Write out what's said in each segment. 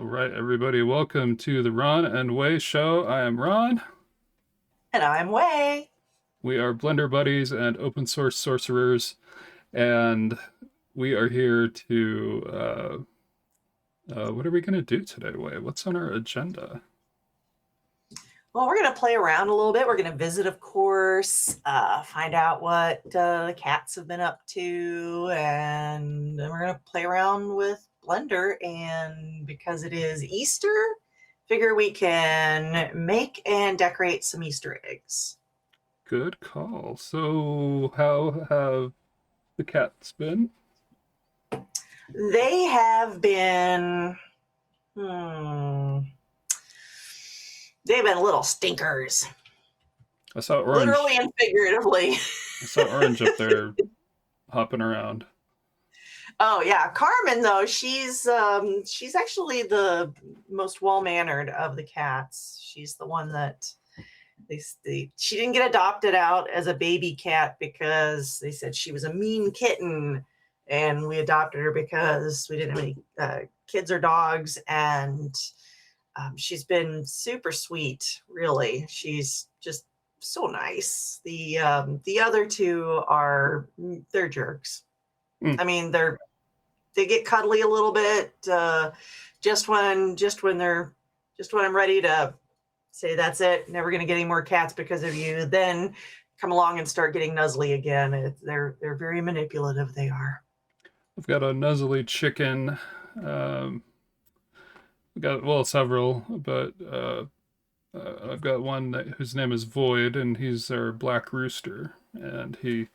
Right, everybody, welcome to the Ron and Way Show. I am Ron. And I'm Way. We are Blender Buddies and open source sorcerers, and we are here to. What are we going to do today, Way? What's on our agenda? Well, we're going to play around a little bit. We're going to visit, of course, find out what the cats have been up to, and then we're going to play around with Blender. And because it is Easter, figure we can make and decorate some Easter eggs. Good call. So, how have the cats been? They have been, they've been little stinkers. I saw Orange. Literally and figuratively. I saw Orange up there hopping around. Oh yeah, Carmen though, she's actually the most well-mannered of the cats. She's the one that she didn't get adopted out as a baby cat because they said she was a mean kitten, and we adopted her because we didn't have any kids or dogs, and she's been super sweet. Really, she's just so nice. The other two they're jerks. I mean, they get cuddly a little bit just when I'm ready to say that's it, never going to get any more cats because of you, then come along and start getting nuzzly again. They're very manipulative. They are. I've got a nuzzly chicken. I've got several, but I've got one whose name is Void, and he's our black rooster, and he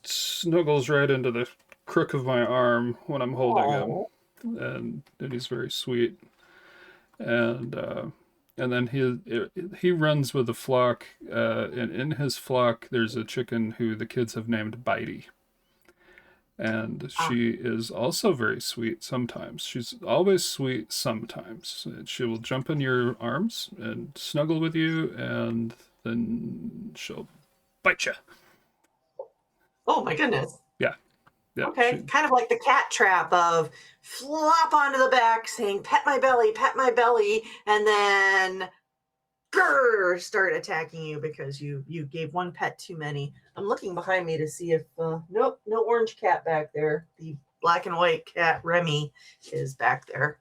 snuggles right into the crook of my arm when I'm holding him, and he's very sweet. And then he runs with a flock, and in his flock there's a chicken who the kids have named Bitey. And she is also very sweet sometimes. She's always sweet sometimes. She will jump in your arms and snuggle with you, and then she'll bite you. Oh my goodness. Yeah. Okay, kind of like the cat trap of flop onto the back saying, pet my belly, and then start attacking you because you gave one pet too many. I'm looking behind me to see if, nope, no orange cat back there. The black and white cat, Remy, is back there.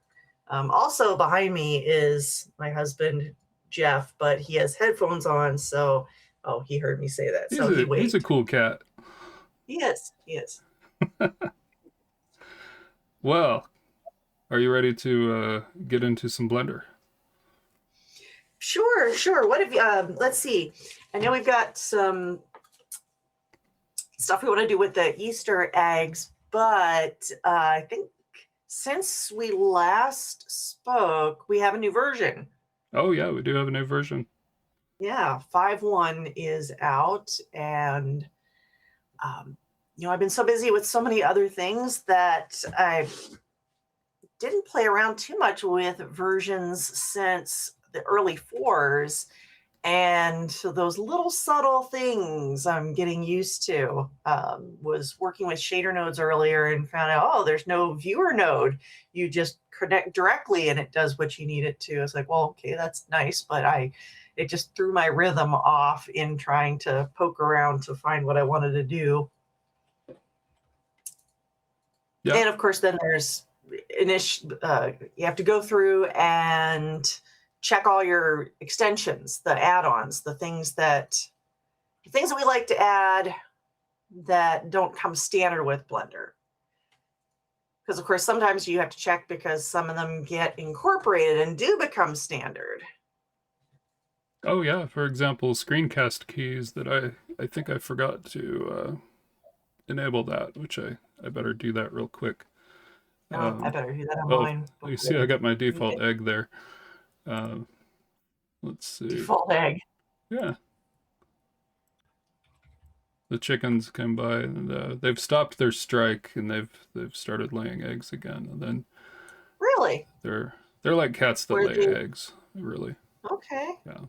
Also behind me is my husband, Jeff, but he has headphones on, so, he heard me say that, he waved. He's a cool cat. He is. Well, are you ready to get into some Blender? Sure. What have you? Let's see. I know we've got some stuff we want to do with the Easter eggs, but I think since we last spoke, we have a new version. Oh yeah, we do have a new version. Yeah, 5.1 is out, and I've been so busy with so many other things that I didn't play around too much with versions since the early 4s. And so those little subtle things I'm getting used to. Was working with shader nodes earlier and found out, there's no viewer node. You just connect directly and it does what you need it to. It's like, well, okay, that's nice, but it just threw my rhythm off in trying to poke around to find what I wanted to do. Yep. And of course, then there's you have to go through and check all your extensions, the add-ons, the things that we like to add that don't come standard with Blender. Because of course, sometimes you have to check because some of them get incorporated and do become standard. Oh yeah, for example, screencast keys that I think I forgot to enable that, which I better do that real quick. I better do that on mine. You see I got my default egg there. Let's see. Default egg. Yeah. The chickens came by and they've stopped their strike and they've started laying eggs again. And then really, they're like cats that lay eggs. Really. Okay. Yeah.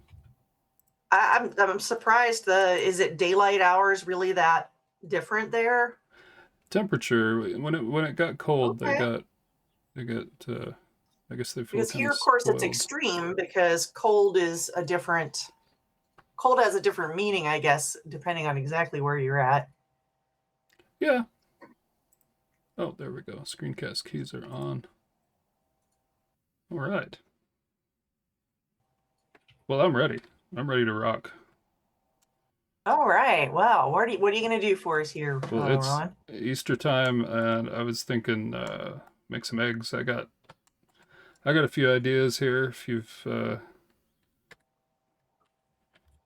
I'm surprised. Is it daylight hours really that different there? Temperature when it got cold, they got They get, I guess they feel Because kind here, of of course, it's spoiled. extreme because cold has a different meaning, I guess, depending on exactly where you're at. Yeah. Oh, there we go. Screencast keys are on. All right. Well, I'm ready. I'm ready to rock. All right. Wow. What are you going to do for us here, Well, it's Ron? Easter time, and I was thinking make some eggs. I got a few ideas here. If You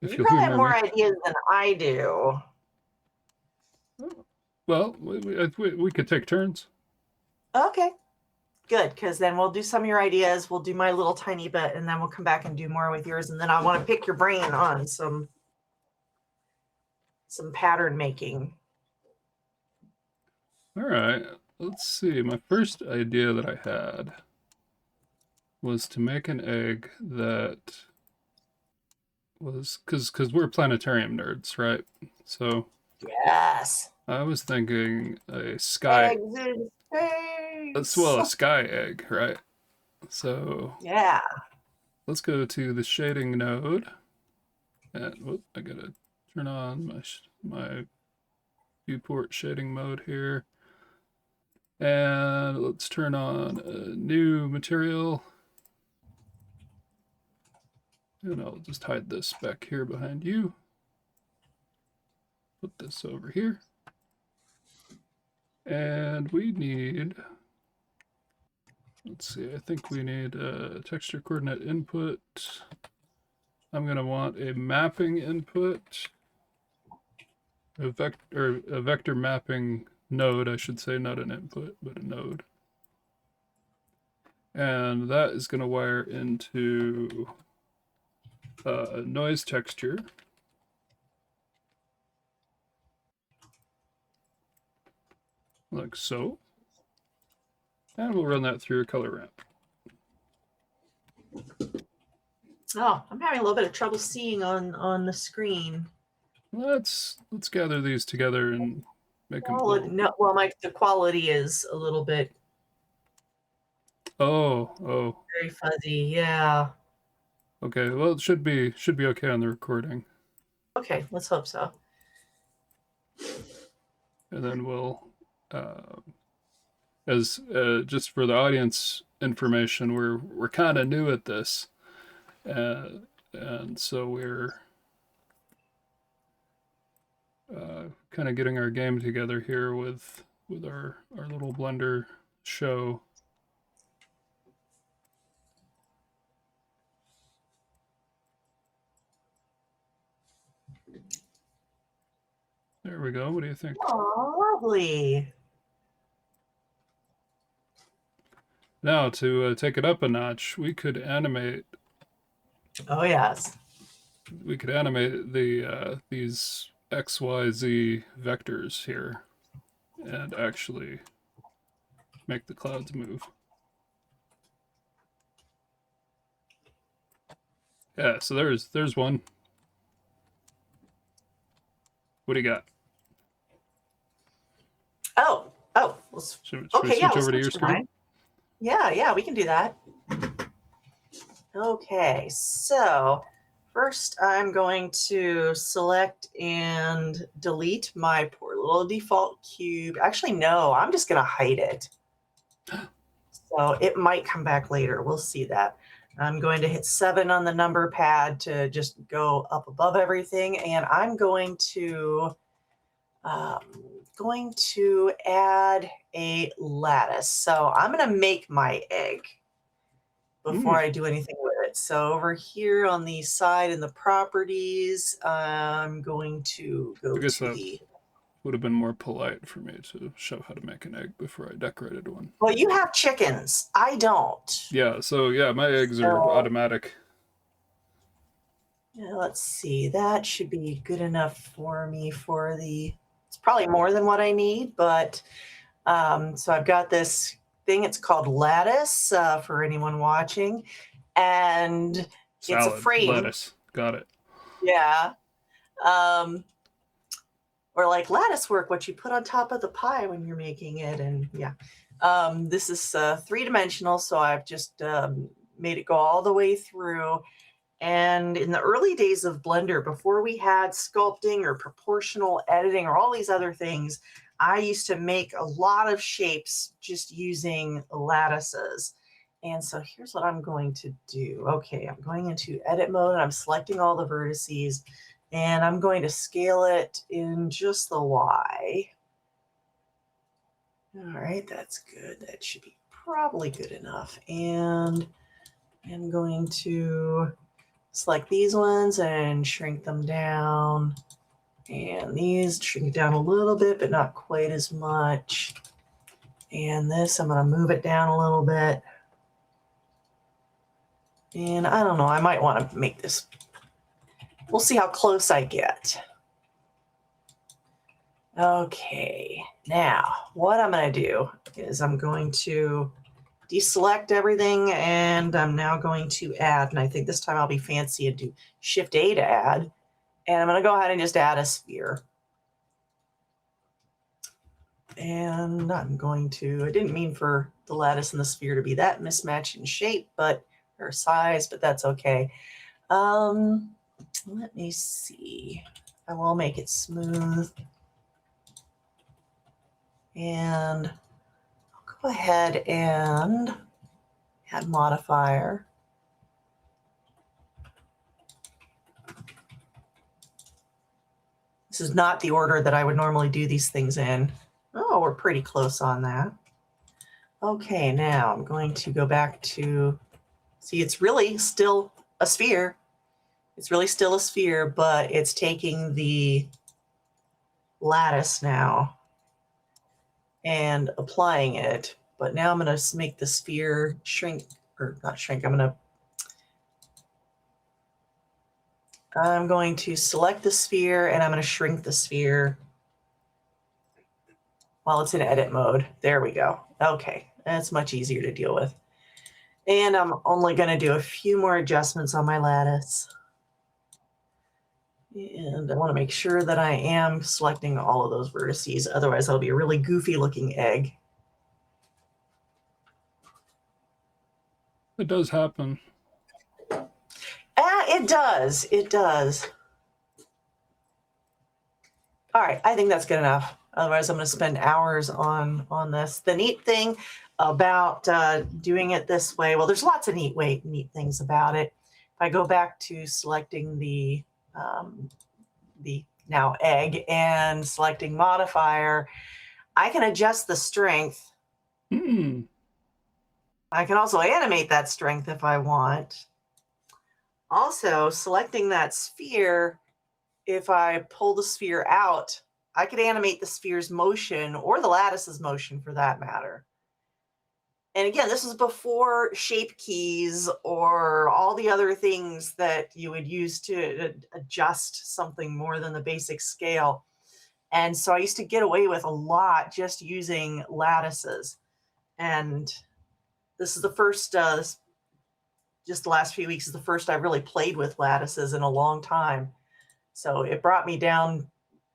you'll probably have humor more me. ideas than I do. Well, we could take turns. Okay. Good, because then we'll do some of your ideas. We'll do my little tiny bit, and then we'll come back and do more with yours. And then I want to pick your brain on some pattern making. All right. Let's see. My first idea that I had was to make an egg that was because we're planetarium nerds, right? So Yes. I was thinking a sky, Eggs in space. a sky egg, right? So Yeah. let's go to the shading node, and whoop, I gotta turn on my viewport shading mode here, and let's turn on a new material, and I'll just hide this back here behind you. Put this over here, and we need. Let's see, I think we need a texture coordinate input. I'm going to want a mapping input, a vector mapping node, I should say, not an input, but a node. And that is going to wire into a noise texture. Like so. And we'll run that through a color ramp. Oh, I'm having a little bit of trouble seeing on the screen. Let's gather these together and make them. No, well, the quality is a little bit. Oh. Very fuzzy. Yeah. Okay. Well, it should be okay on the recording. Okay, let's hope so. And then we'll, as just for the audience information, we're kind of new at this, and so we're kind of getting our game together here with our little Blender show. There we go. What do you think? Oh, lovely. Now to take it up a notch, we could animate. Oh yes. We could animate the these XYZ vectors here, and actually make the clouds move. Yeah. So there's one. What do you got? Oh. Should Okay, we yeah. switch over to your screen? Yeah, we can do that. Okay, so first I'm going to select and delete my poor little default cube. Actually, no, I'm just going to hide it. So it might come back later. We'll see that. I'm going to hit 7 on the number pad to just go up above everything. And I'm going to add a lattice. So I'm going to make my egg before I do anything with it. So over here on the side in the properties, I'm going to go to the... Would have been more polite for me to show how to make an egg before I decorated one. Well, you have chickens. I don't. Yeah, so yeah, my eggs are automatic. Yeah, let's see. That should be good enough for me for the... It's probably more than what I need, but so I've got this thing. It's called lattice for anyone watching, and it's a frame. Lettuce. Got it. Yeah. or like lattice work, what you put on top of the pie when you're making it. And yeah, this is 3-dimensional, so I've just made it go all the way through. And in the early days of Blender, before we had sculpting or proportional editing or all these other things, I used to make a lot of shapes just using lattices. And so here's what I'm going to do. Okay, I'm going into edit mode and I'm selecting all the vertices and I'm going to scale it in just the Y. All right, that's good. That should be probably good enough. And I'm going to select these ones and shrink them down. And these shrink down a little bit, but not quite as much. And this, I'm going to move it down a little bit. And I don't know, I might want to make this, we'll see how close I get. Okay, now what I'm going to do is I'm going to deselect everything and I'm now going to add, and I think this time I'll be fancy and do Shift A to add. And I'm going to go ahead and just add a sphere. And I'm going to, I didn't mean for the lattice and the sphere to be that mismatched in shape, but or size, but that's okay. Let me see. I will make it smooth. And I'll go ahead and add modifier. This is not the order that I would normally do these things in. Oh, we're pretty close on that. Okay, now I'm going to go back to, see, it's really still a sphere. It's really still a sphere, but it's taking the lattice now and applying it. But now I'm going to make the sphere shrink, or not shrink, I'm going to select the sphere and I'm going to shrink the sphere while it's in edit mode. There we go. Okay, that's much easier to deal with. And I'm only going to do a few more adjustments on my lattice. And I want to make sure that I am selecting all of those vertices. Otherwise, that'll be a really goofy looking egg. It does happen. It does. It does. All right, I think that's good enough. Otherwise, I'm going to spend hours on this. The neat thing about doing it this way, well, there's lots of neat things about it. If I go back to selecting the now egg and selecting modifier, I can adjust the strength. I can also animate that strength if I want. Also, selecting that sphere, if I pull the sphere out, I could animate the sphere's motion or the lattice's motion for that matter. And again, this is before shape keys or all the other things that you would use to adjust something more than the basic scale. And so I used to get away with a lot just using lattices. And this is the first, just the last few weeks is the first I've really played with lattices in a long time. So it brought me down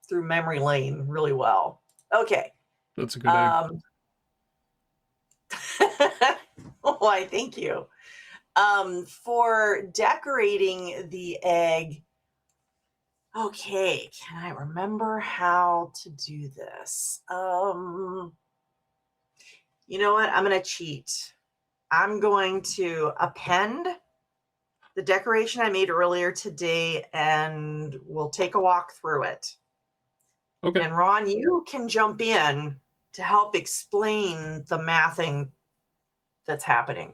through memory lane really well. Okay. That's a good egg. Why, thank you. For decorating the egg, okay, can I remember how to do this? You know what? I'm going to cheat. I'm going to append the decoration I made earlier today, and we'll take a walk through it. Okay. And Ron, you can jump in to help explain the mathing that's happening.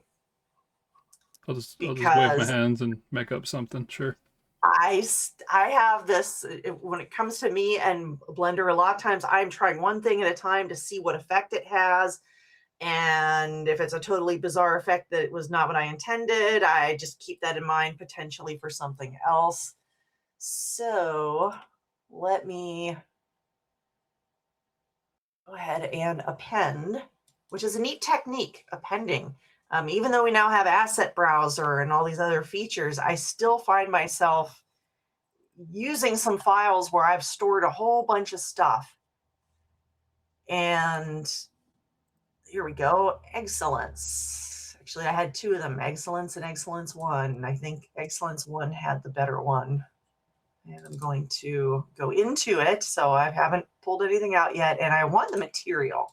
I'll just wave my hands and make up something. Sure. I have this, when it comes to me and Blender, a lot of times I'm trying one thing at a time to see what effect it has. And if it's a totally bizarre effect that was not what I intended, I just keep that in mind potentially for something else. So let me go ahead and append, which is a neat technique, appending. Even though we now have Asset Browser and all these other features, I still find myself using some files where I've stored a whole bunch of stuff. And here we go. Excellence. Actually, I had two of them, Excellence and Excellence 1. And I think Excellence 1 had the better one. And I'm going to go into it. So I haven't pulled anything out yet. And I want the material.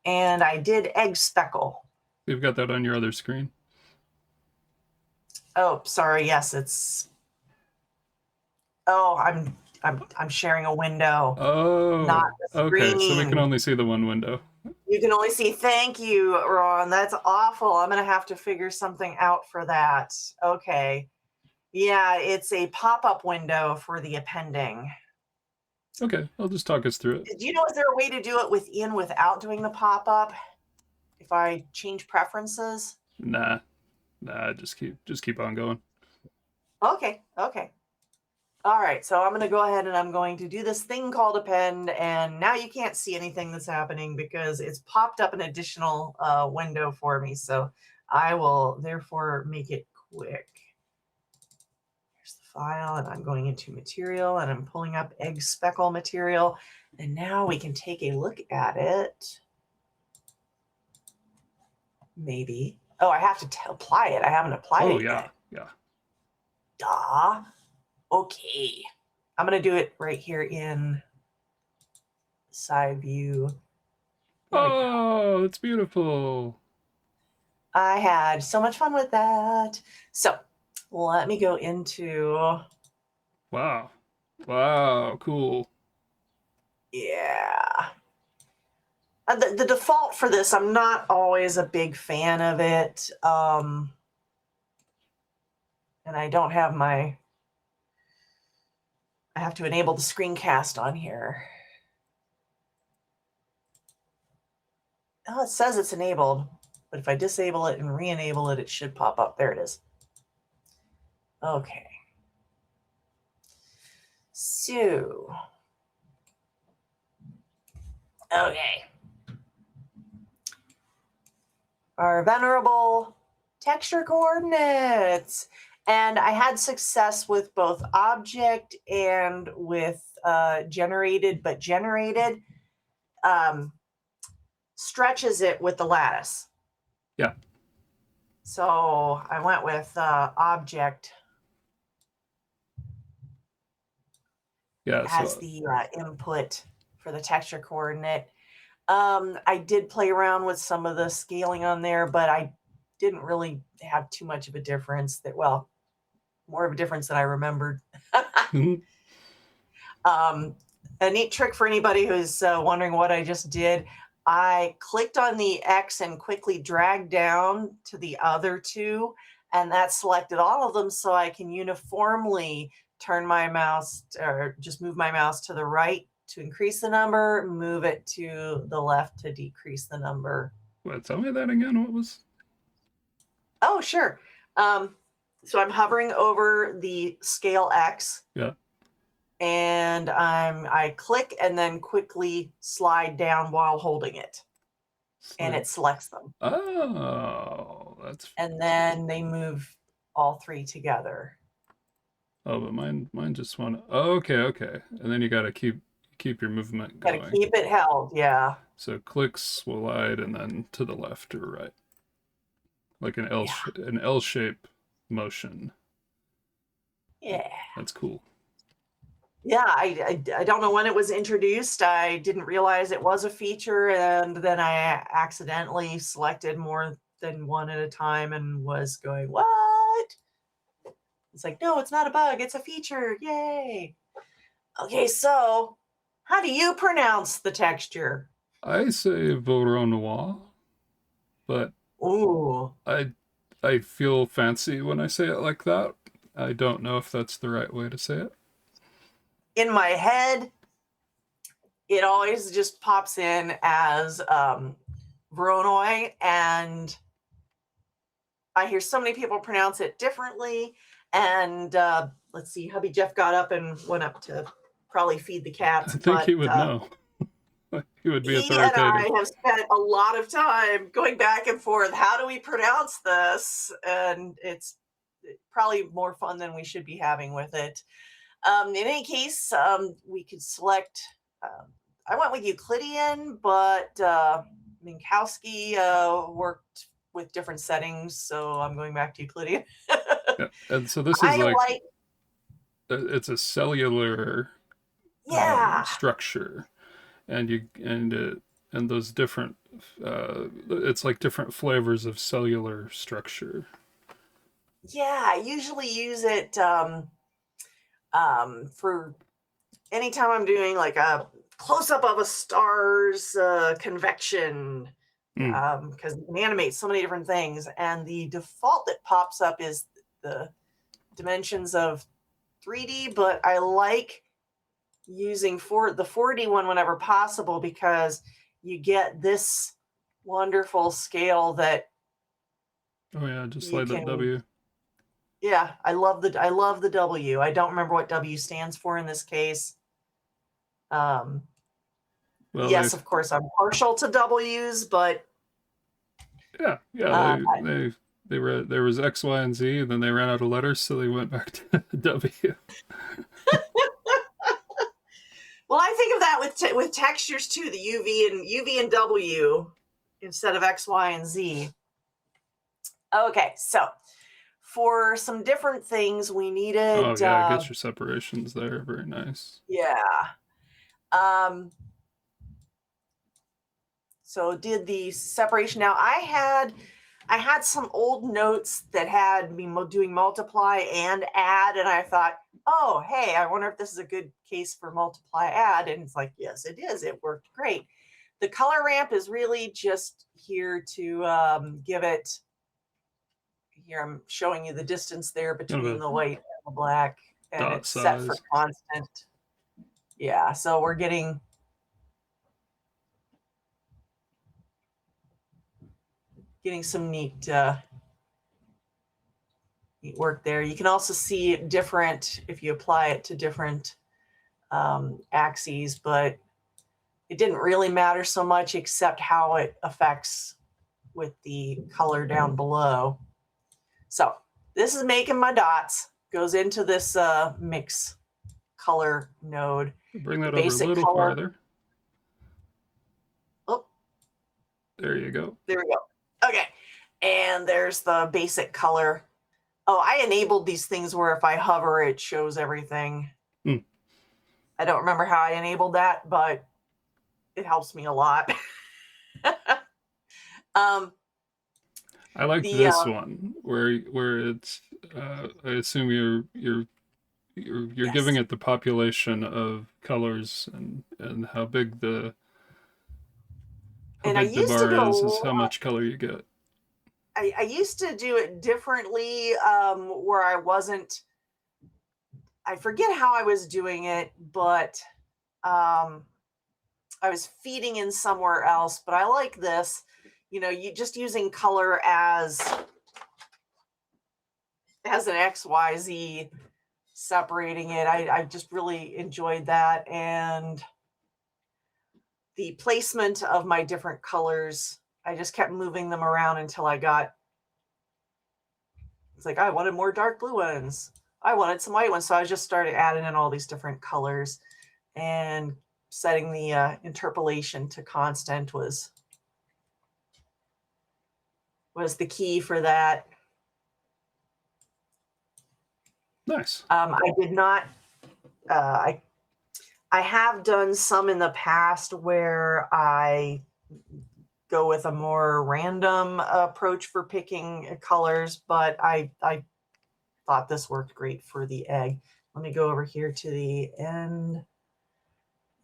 And I did egg speckle. You've got that on your other screen. Oh, sorry. Yes, it's. Oh, I'm sharing a window. Oh, not the okay. So we screen. can only see the one window. You can only see. Thank you, Ron. That's awful. I'm gonna have to figure something out for that. Okay. Yeah, it's a pop-up window for the appending. Okay, I'll just talk us through it. Do you know, is there a way to do it without doing the pop-up? If I change preferences? Nah, just keep on going. Okay. All right, so I'm going to go ahead and I'm going to do this thing called append, and now you can't see anything that's happening because it's popped up an additional window for me. So I will therefore make it quick. Here's the file, and I'm going into material, and I'm pulling up egg speckle material, and now we can take a look at it. Maybe. Oh, I have to apply it. I haven't applied it yet. Yeah. Duh. Okay. I'm going to do it right here in side view. Oh, it's beautiful. I had so much fun with that. So let me go into. Wow, cool. Yeah. The default for this, I'm not always a big fan of it. And I don't have I have to enable the screencast on here. Oh, it says it's enabled, but if I disable it and re-enable it, it should pop up. There it is. Okay. So, okay. Our venerable texture coordinates. And I had success with both object and with generated, but generated stretches it with the lattice. Yeah. So I went with object. Yeah. As the input for the texture coordinate. I did play around with some of the scaling on there, but I didn't really have too much of a difference. More of a difference than I remembered. A neat trick for anybody who's wondering what I just did. I clicked on the X and quickly dragged down to the other two, and that selected all of them so I can uniformly turn my mouse or just move my mouse to the right to increase the number, move it to the left to decrease the number. What? Tell me that again. What was? Oh, sure. So I'm hovering over the scale X. Yeah. And I click and then quickly slide down while holding it. And it selects them. Oh, that's. And then they move all three together. Oh, but mine just went. Oh, okay. And then you got to keep your movement going. Got to keep it held, yeah. So click, slide, and then to the left or right, like an L shape motion. Yeah. That's cool. Yeah, I don't know when it was introduced. I didn't realize it was a feature, and then I accidentally selected more than one at a time and was going, what? It's like, no, it's not a bug. It's a feature. Yay. Okay, so how do you pronounce the texture? I say Voronoi, but ooh, I feel fancy when I say it like that. I don't know if that's the right way to say it. In my head, it always just pops in as Voronoi, and I hear so many people pronounce it differently. And let's see, hubby Jeff got up and went up to probably feed the cats. I think he would know. He would be authoritative. He and I have spent a lot of time going back and forth. How do we pronounce this? And it's probably more fun than we should be having with it. In any case, we could select. I went with Euclidean, but Minkowski worked with different settings, so I'm going back to Euclidean. Yeah. And so this is I like like, it's a cellular yeah, structure, and and those different it's like different flavors of cellular structure. yeah. I usually use it for anytime I'm doing like a close up of a star's convection, Mm. because you can animate so many different things, and the default that pops up is the dimensions of 3D, but I like using the 4D one whenever possible because you get this wonderful scale that Oh yeah, just you slide that can. W. Yeah, I love the W. I don't remember what W stands for in this case. Um, Well, yes, of course, I'm partial to W's, but yeah, uh, there was X, Y, and Z, and then they ran out of letters, so they went back to W. well, I think of that with textures too, the UV and W instead of X, Y, and Z. Okay, so for some different things, we needed. Oh yeah, get your separations there. Very nice. Yeah. So did the separation. Now I had some old notes that had me doing multiply and add, and I thought, oh, hey, I wonder if this is a good case for multiply add. And it's like, yes, it is. It worked great. The color ramp is really just here to give it. Here I'm showing you the distance there between the white and the black, and it's set for constant. Yeah, so we're getting some neat work there. You can also see it different if you apply it to different axes, but it didn't really matter so much except how it affects with the color down below. So this is making my dots, goes into this mix color node. Bring that over a little farther. Oh, there you go. There we go. Okay, and there's the basic color. Oh, I enabled these things where if I hover, it shows everything. I don't remember how I enabled that, but it helps me a lot. I like this one where it's. I assume you're yes. giving it the population of colors and how big the bar is how much color you get. I used to do it differently where I wasn't. I forget how I was doing it, but I was feeding in somewhere else. But I like this. You know, you just using color as an X, Y, Z, separating it. I just really enjoyed that. And the placement of my different colors, I just kept moving them around until I got, it's like, I wanted more dark blue ones. I wanted some white ones. So I just started adding in all these different colors, and setting the interpolation to constant was the key for that. Nice. I did not, I have done some in the past where I go with a more random approach for picking colors, but I thought this worked great for the egg. Let me go over here to the end,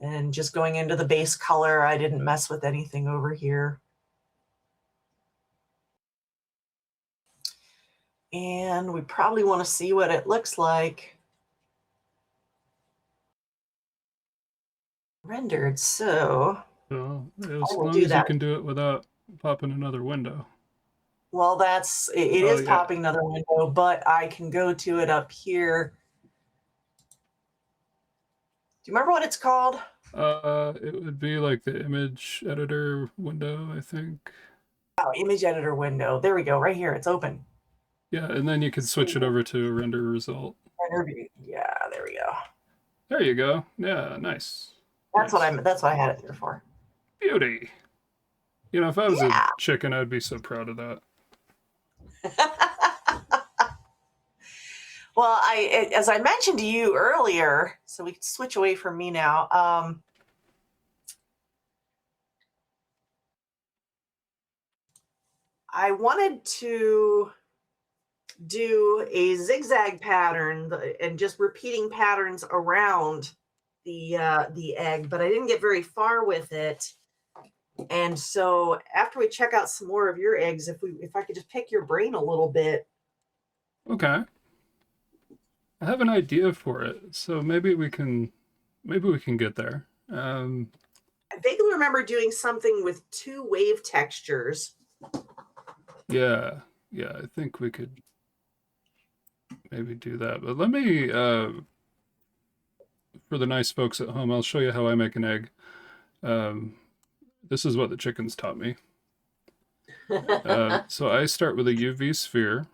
and just going into the base color, I didn't mess with anything over here. And we probably want to see what it looks like rendered. So well, as long as you can do it without popping another window. Well, that's it is popping another window, but I can go to it up here. Do you remember what it's called? It would be like the image editor window, I think. Oh, image editor window. There we go. Right here. It's open. Yeah, and then you can switch it over to a render result. Render view. Yeah, there we go. There you go. Yeah, nice. That's Nice. that's what I had it there for. Beauty. You know, if I was a Yeah. chicken, I'd be so proud of that. Well, as I mentioned to you earlier, so we can switch away from me now. I wanted to do a zigzag pattern and just repeating patterns around the egg, but I didn't get very far with it. And so after we check out some more of your eggs, if I could just pick your brain a little bit. Okay. I have an idea for it, so maybe we can get there. I vaguely remember doing something with 2 wave textures. Yeah, I think we could maybe do that. But let me, for the nice folks at home, I'll show you how I make an egg. This is what the chickens taught me. So I start with a UV sphere,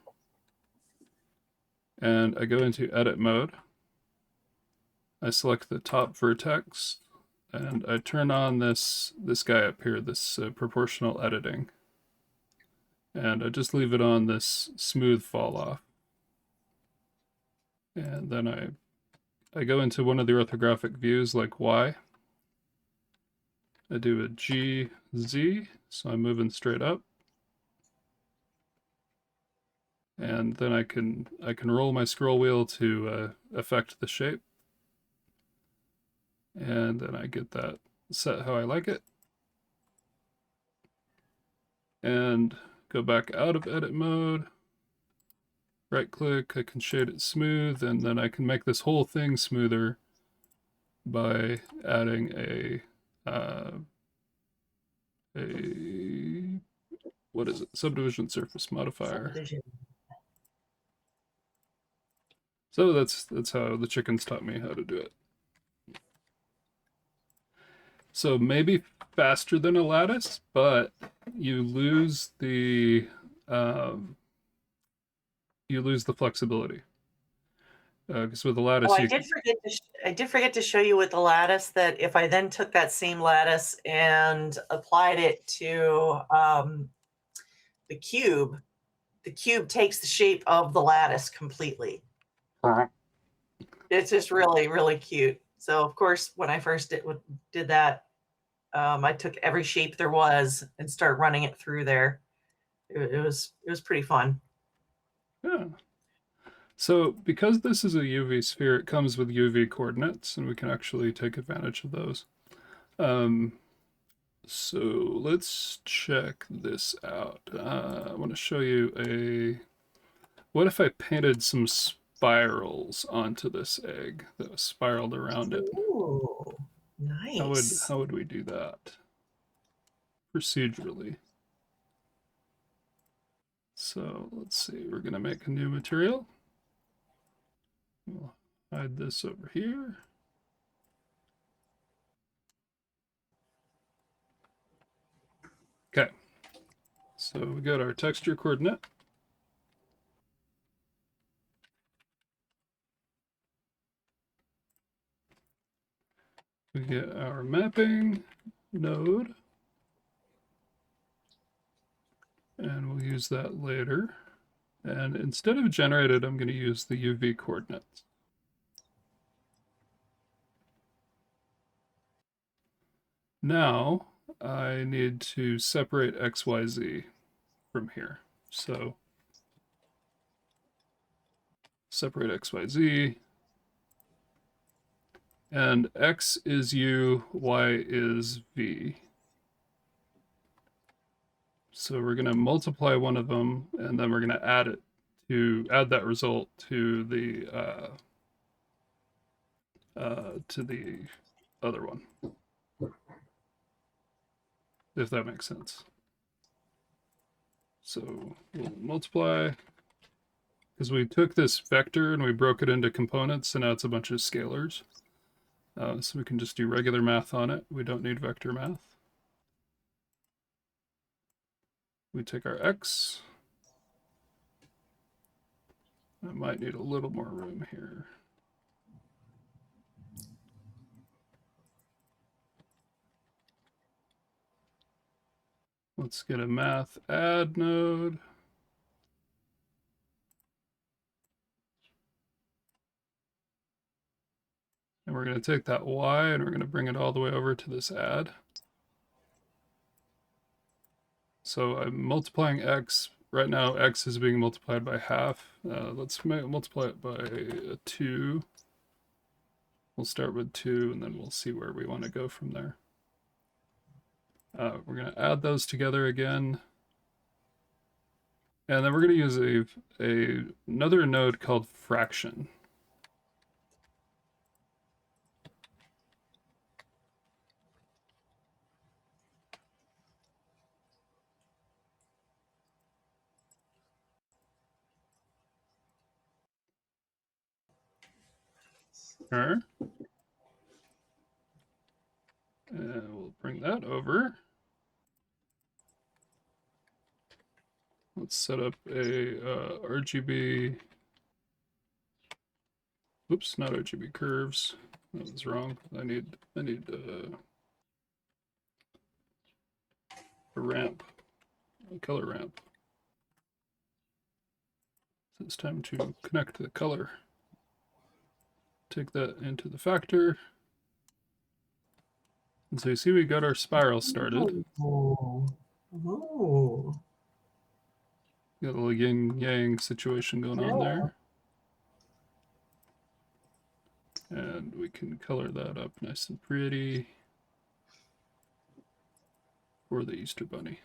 and I go into edit mode. I select the top vertex, and I turn on this guy up here, this proportional editing. And I just leave it on this smooth fall off. And then I go into one of the orthographic views like Y. I do a G, Z, so I'm moving straight up. And then I can roll my scroll wheel to affect the shape. And then I get that set how I like it. And go back out of edit mode. Right click, I can shade it smooth, and then I can make this whole thing smoother by adding a what is it? Subdivision surface modifier. Subdivision. So that's how the chickens taught me how to do it. So maybe faster than a lattice, but you lose the flexibility. Because with the lattice, Oh, I did forget to show you with the lattice that if I then took that same lattice and applied it to the cube takes the shape of the lattice completely. It's just really, really cute. So of course, when I first did that, I took every shape there was and started running it through there. It was pretty fun. Yeah. So because this is a UV sphere, it comes with UV coordinates, and we can actually take advantage of those. So let's check this out. I want to show you what if I painted some spirals onto this egg that was spiraled around it? Ooh, nice. How would we do that procedurally? So let's see, we're gonna make a new material. We'll hide this over here. Okay, so we got our texture coordinate. We get our mapping node, and we'll use that later. And instead of generated, I'm going to use the UV coordinates. Now I need to separate XYZ from here. So separate XYZ, and X is U, Y is V. So we're going to multiply one of them, and then we're going to add add that result to the other one, if that makes sense. So we'll multiply, because we took this vector and we broke it into components, and now it's a bunch of scalars. So we can just do regular math on it. We don't need vector math. We take our X. I might need a little more room here. Let's get a math add node. And we're going to take that y and we're going to bring it all the way over to this add. So I'm multiplying x. Right now, x is being multiplied by half. Let's multiply it by 2. We'll start with 2, and then we'll see where we want to go from there. We're going to add those together again. And then we're going to use another node called fraction. Sure. And we'll bring that over. Let's set up a RGB. Oops, not RGB curves. That was wrong. I need a ramp, a color ramp. So it's time to connect the color. Take that into the factor. And so you see we got our spiral started. Ooh. Ooh. Got a little yin-yang situation going on there. And we can color that up nice and pretty for the Easter Bunny.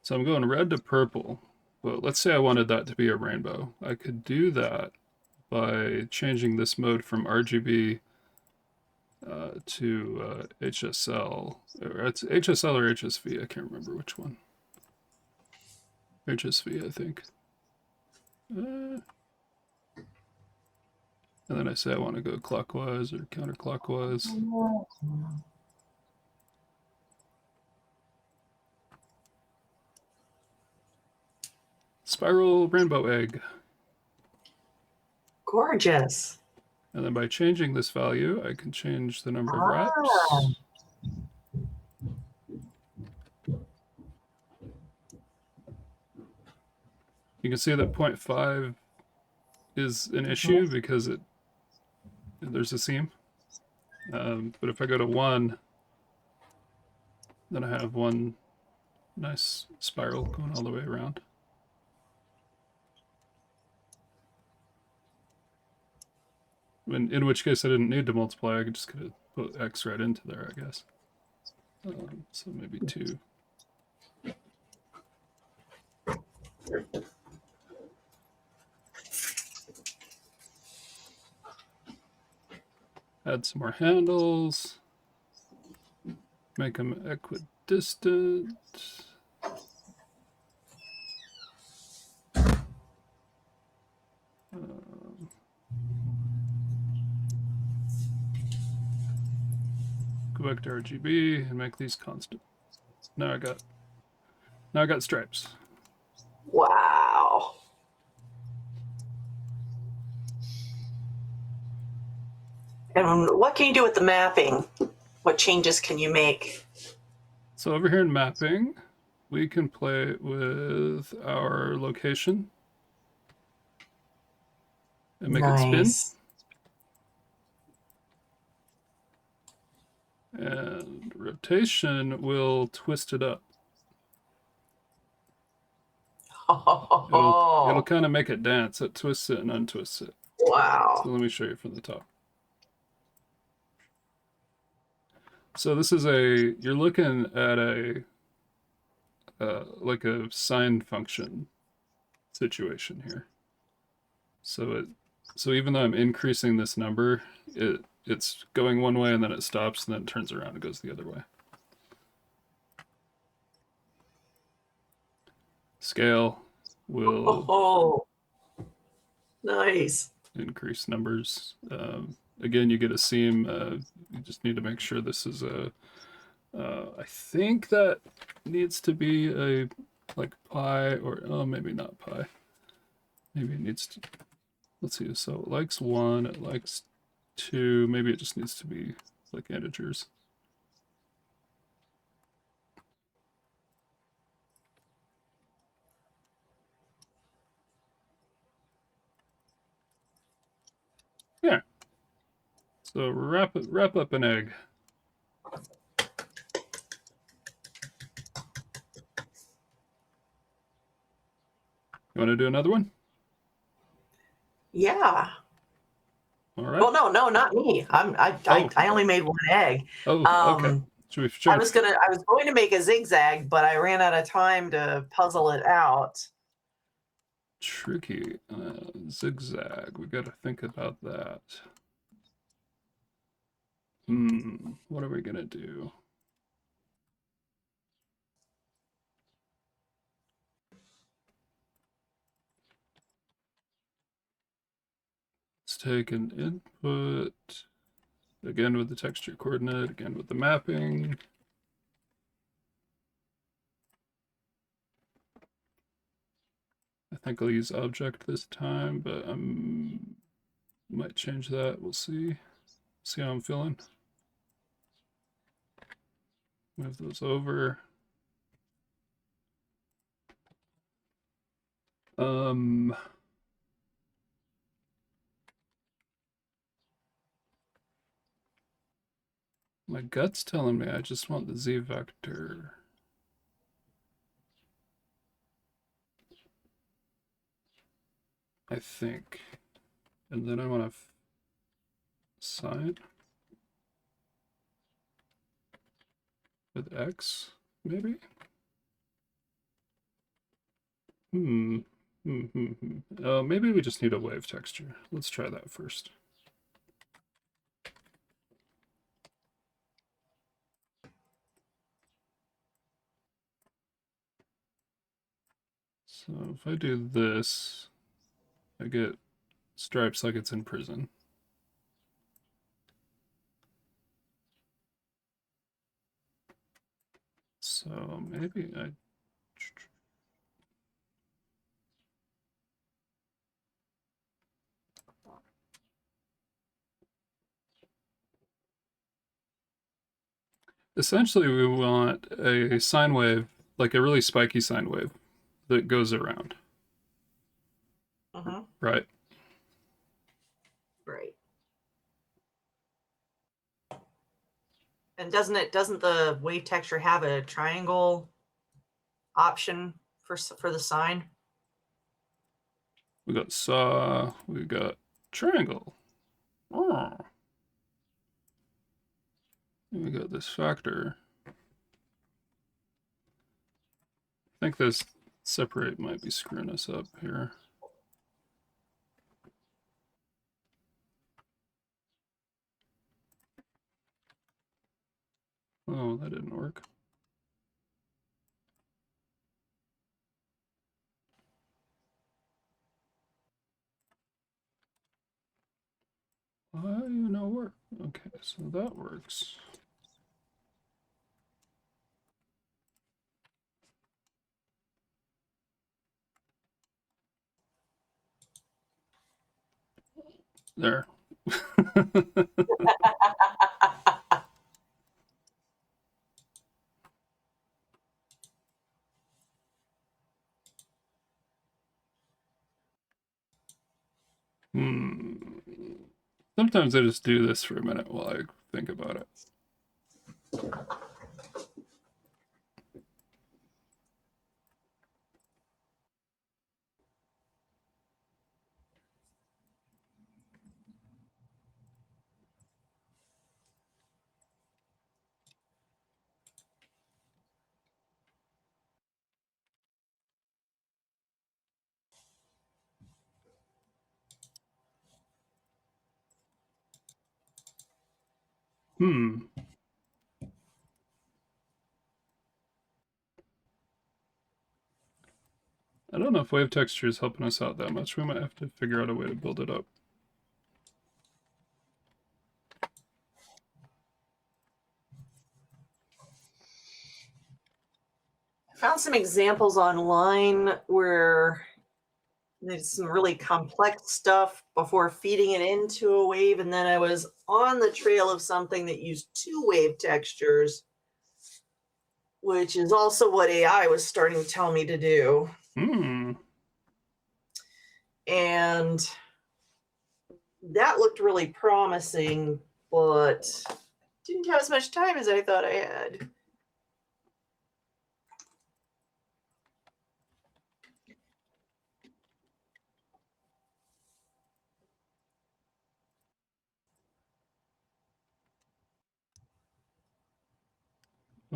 So I'm going red to purple. Well, let's say I wanted that to be a rainbow. I could do that by changing this mode from RGB to HSL. Or it's HSL or HSV, I can't remember which one. HSV, I think. And then I say I want to go clockwise or counterclockwise. Spiral rainbow egg. Gorgeous. And then by changing this value, I can change the number of wraps. You can see that 0.5 is an issue because there's a seam. But if I go to 1, then I have one nice spiral going all the way around. In which case I didn't need to multiply, I could just put x right into there, I guess. So maybe 2. Add some more handles. Make them equidistant. Go back to RGB and make these constant. Now I got stripes. Wow. And what can you do with the mapping? What changes can you make? So over here in mapping, we can play with our location and make it spin. And rotation will twist it up. It'll kind of make it dance. It twists it and untwists it. Wow. So let me show you from the top. So this is you're looking at like a sine function situation here. So even though I'm increasing this number, it's going one way and then it stops and then it turns around and goes the other way. Scale will nice. Increase numbers. Again, you get a seam. You just need to make sure this is I think that needs to be a like pi or maybe not pi. Maybe it needs to. Let's see. So it likes 1. It likes to, maybe it just needs to be like integers. Yeah. So wrap up an egg. You want to do another one? Yeah. All right. Well, no, not me. I only made one egg. Oh, okay. I was going to make a zigzag, but I ran out of time to puzzle it out. Tricky. Zigzag. We got to think about that. What are we gonna do? Let's take an input, again with the texture coordinate, again with the mapping. I think I'll use object this time, but I might change that. We'll see. See how I'm feeling. Move those over. My gut's telling me I just want the z vector. I think. And then I want to sine with x, maybe? Maybe we just need a wave texture. Let's try that first. So if I do this, I get stripes like it's in prison. So maybe I... Essentially, we want a sine wave, like a really spiky sine wave that goes around. Right? Right. And doesn't the wave texture have a triangle option for the sine? We got saw, we got triangle. Oh. We got this factor. I think this separate might be screwing us up here. Oh, that didn't work. Work. Okay, so that works. There. Sometimes I just do this for a minute while I think about it. I don't know if wave texture is helping us out that much. We might have to figure out a way to build it up. I found some examples online where did some really complex stuff before feeding it into a wave, and then I was on the trail of something that used two wave textures, which is also what AI was starting to tell me to do. Hmm. And that looked really promising, but didn't have as much time as I thought I had.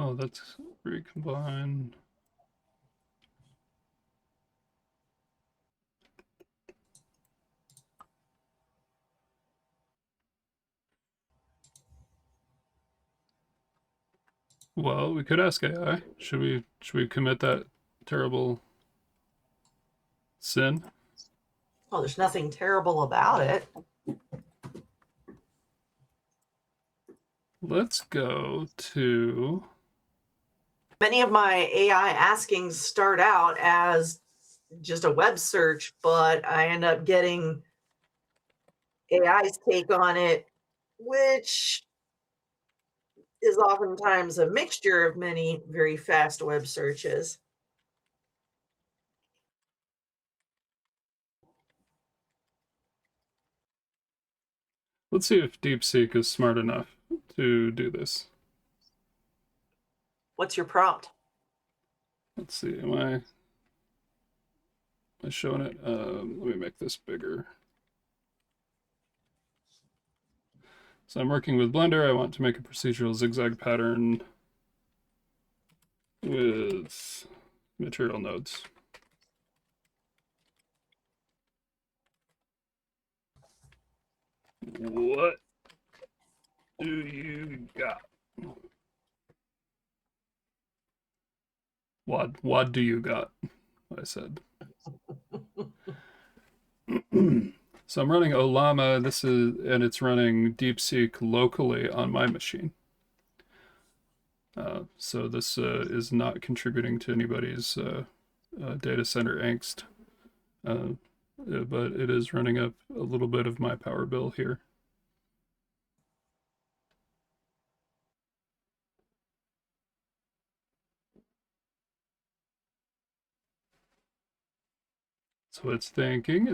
Oh, that's recombine. Well, we could ask AI. Should we commit that terrible sin? Oh, there's nothing terrible about it. Let's go to. Many of my AI askings start out as just a web search, but I end up getting AI's take on it, which is oftentimes a mixture of many very fast web searches. Let's see if DeepSeek is smart enough to do this. What's your prompt? Let's see. Am I showing it? Let me make this bigger. So I'm working with Blender. I want to make a procedural zigzag pattern with material nodes. What do you got? What do you got? I said. So I'm running Olama. And it's running DeepSeek locally on my machine. So this is not contributing to anybody's data center angst, but it is running up a little bit of my power bill here. So it's thinking.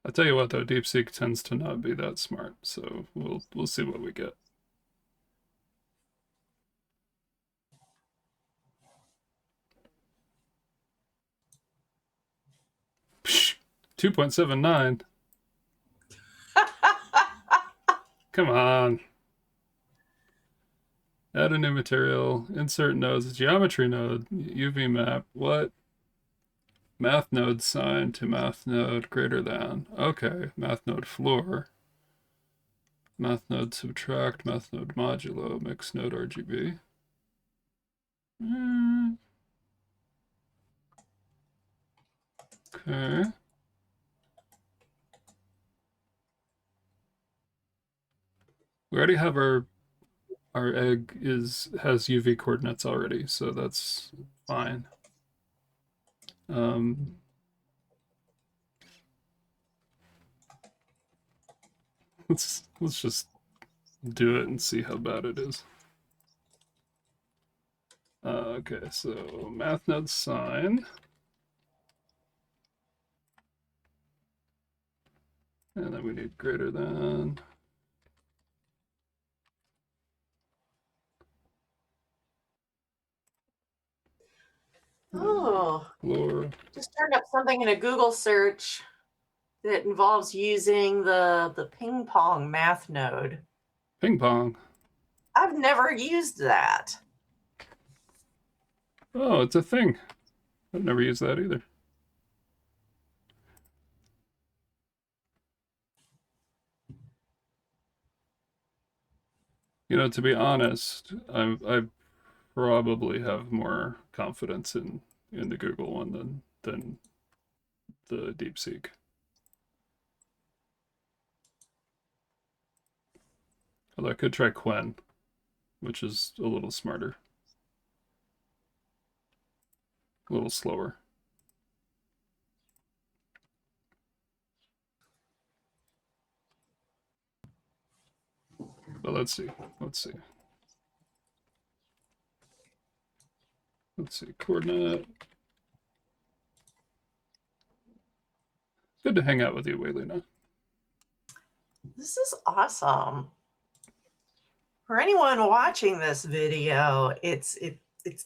I tell you what though, DeepSeek tends to not be that smart, so we'll see what we get. Psh, 2.79. Come on. Add a new material, insert nodes, geometry node, UV map. What? Math node sign to math node greater than. Okay, math node floor. Math node subtract, math node modulo, mix node RGB. Okay. We already have our egg has UV coordinates already, so that's fine. Let's just do it and see how bad it is. Okay, so math node sign. And then we need greater than. Oh, Floor. just turned up something in a Google search that involves using the ping pong math node. Ping pong. I've never used that. Oh, it's a thing. I've never used that either. You know, to be honest, I probably have more confidence in the Google one than the DeepSeek. Although I could try Qwen. which is a little smarter, a little slower. But let's see. Coordinate. Good to hang out with you, Waylena. This is awesome. For anyone watching this video, it's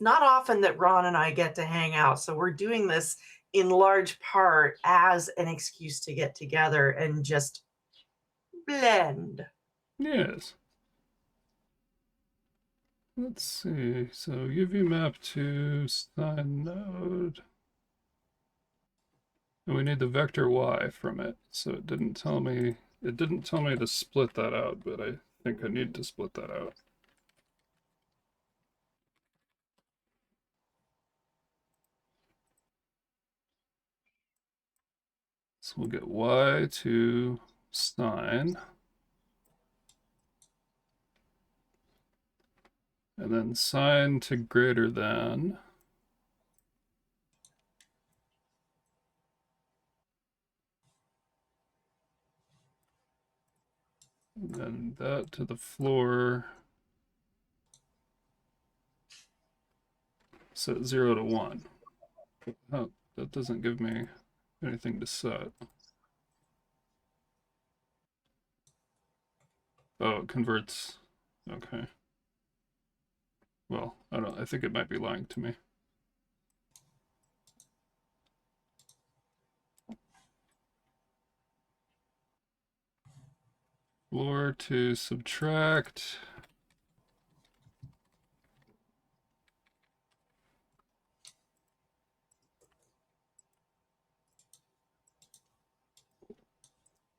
not often that Ron and I get to hang out. So we're doing this in large part as an excuse to get together and just blend. Yes. Let's see. So UV map to sign node. And we need the vector y from it. So it didn't tell me to split that out, but I think I need to split that out. So we'll get y to sine. And then sine to greater than. And then that to the floor. Set 0 to 1. Oh, that doesn't give me anything to set. Oh, it converts. Okay. Well, I think it might be lying to me. Floor to subtract.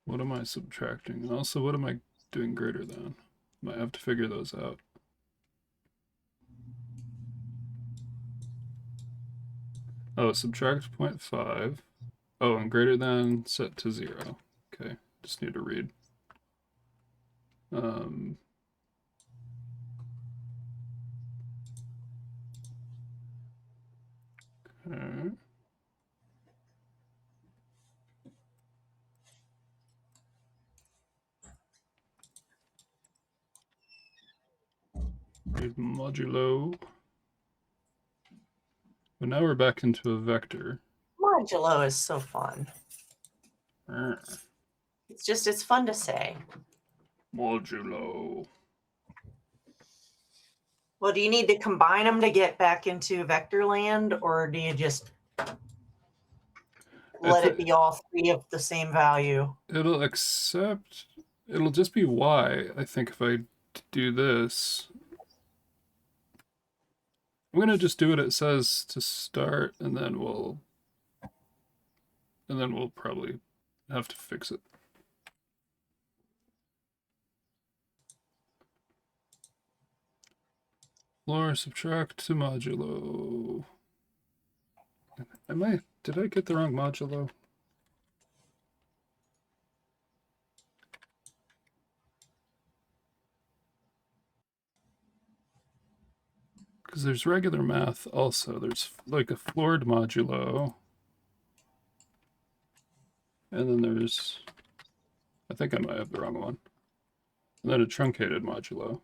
What am I subtracting? And also, what am I doing greater than? Might have to figure those out. Oh, subtract 0.5. Oh, and greater than set to 0. Okay, just need to read. Okay. Read modulo. But now we're back into a vector. Modulo is so fun. It's fun to say. Modulo. Well, do you need to combine them to get back into vector land, or do you just let it be all three of the same value? It'll just be y, I think, if I do this. I'm gonna just do what it says to start, and then we'll probably have to fix it. Floor subtract to modulo. Did I get the wrong modulo? Because there's regular math also. There's like a floored modulo. And then there's, I think I might have the wrong one. And then a truncated modulo.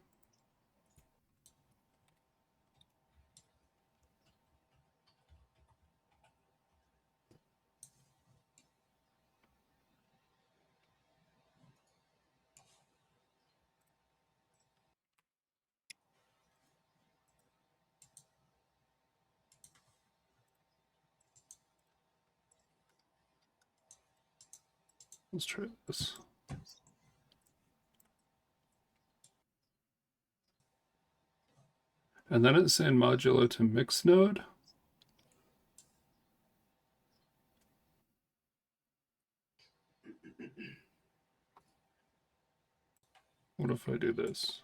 Let's try this. And then it's saying modulo to mix node. What if I do this?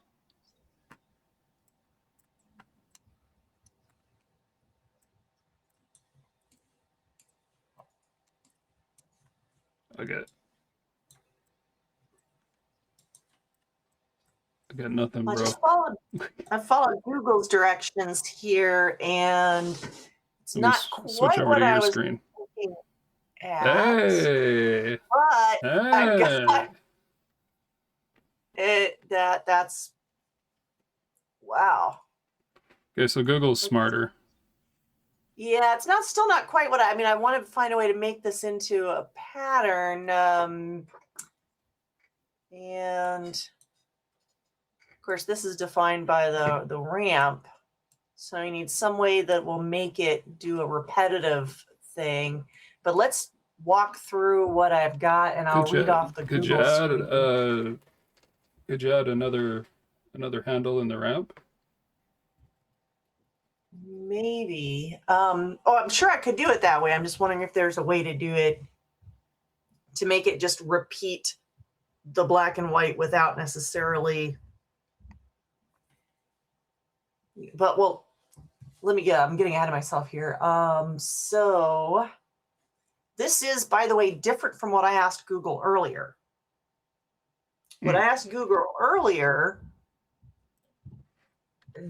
I get got nothing, I bro. just followed. I followed Google's directions here, and it's Let me not switch quite over what to I your was screen. looking at, Hey, but I've hey. got it. That's wow. Okay, so Google's smarter. Yeah, it's still not quite what I mean. I want to find a way to make this into a pattern, and of course, this is defined by the ramp. So you need some way that will make it do a repetitive thing. But let's walk through what I've got, and I'll read off the Could you Google add screen. another handle in the ramp? Maybe. Oh, I'm sure I could do it that way. I'm just wondering if there's a way to do it to make it just repeat the black and white without necessarily. But well, let me get. I'm getting ahead of myself here. So this is, by the way, different from what I asked Google earlier. What I asked Google earlier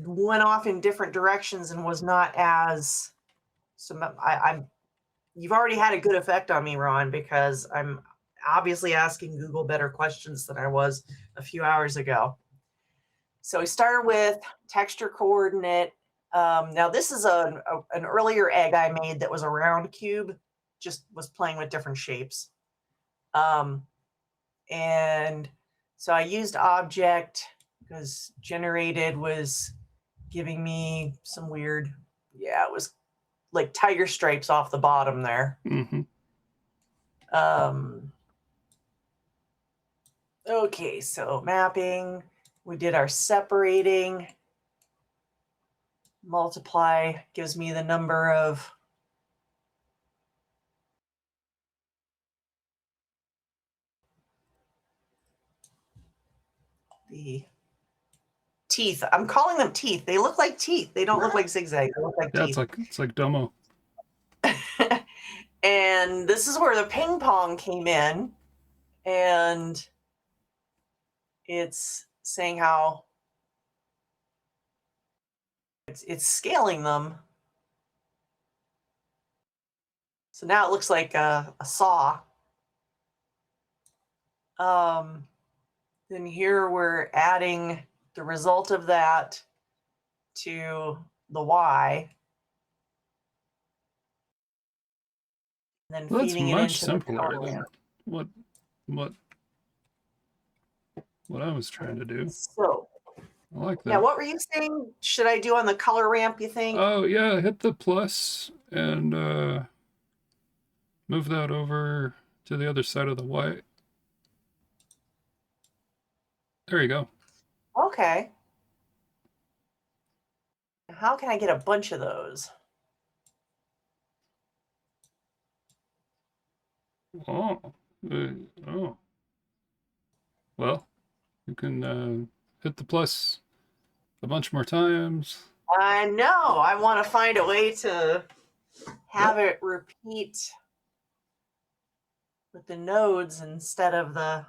went off in different directions and was not as. So I'm. You've already had a good effect on me, Ron, because I'm obviously asking Google better questions than I was a few hours ago. So we started with texture coordinate. Now this is an earlier egg I made that was a round cube, just was playing with different shapes. And so I used object because generated was giving me some weird, yeah, it was like tiger stripes off the bottom there. Mm-hmm. Okay, so mapping, we did our separating. Multiply gives me the number of the teeth. I'm calling them teeth. They look like teeth. They don't look like zigzags. They look like teeth. It's like Domo. And this is where the ping pong came in, and it's saying how it's scaling them. So now it looks like a saw. Then here we're adding the result of that to the Y. And then Well, that's feeding it much into the simpler color than ramp. what I was trying to do. So I like that. yeah, what were you saying? Should I do on the color ramp, you think? Oh yeah, hit the plus and move that over to the other side of the white. There you go. Okay. How can I get a bunch of those? Oh, oh. Well, you can hit the plus a bunch more times. I know. I want to find a way to have it repeat with the nodes instead of the.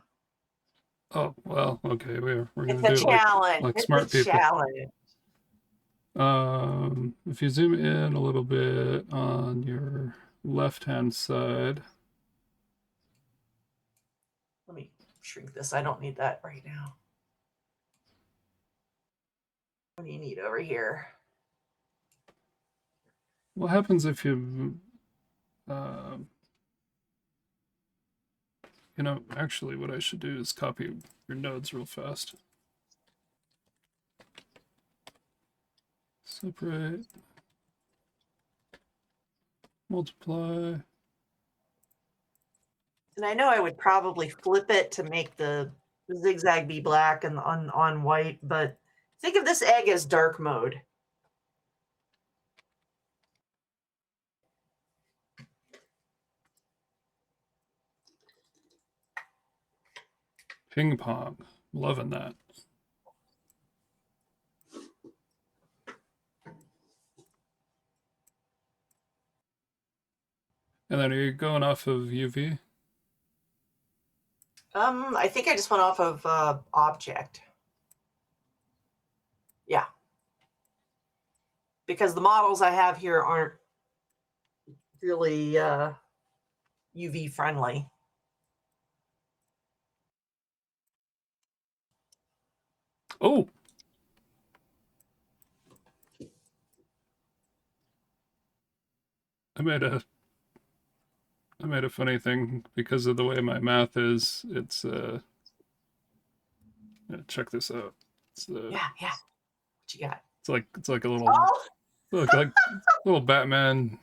Oh well, okay. We're It's gonna a do it challenge. like It's smart a people. challenge. If you zoom in a little bit on your left-hand side. Let me shrink this. I don't need that right now. What do you need over here? What happens if um, you know, actually what I should do is copy your nodes real fast. Separate, multiply. And I know I would probably flip it to make the zigzag be black and on white, but think of this egg as dark mode. Ping pong. Loving that. And then are you going off of UV? I think I just went off of object. because the models I have here aren't really UV friendly. Oh, I made a funny thing because of the way my math is. It's check this out. It's Yeah. What you got? it's like a little Oh, like little Batman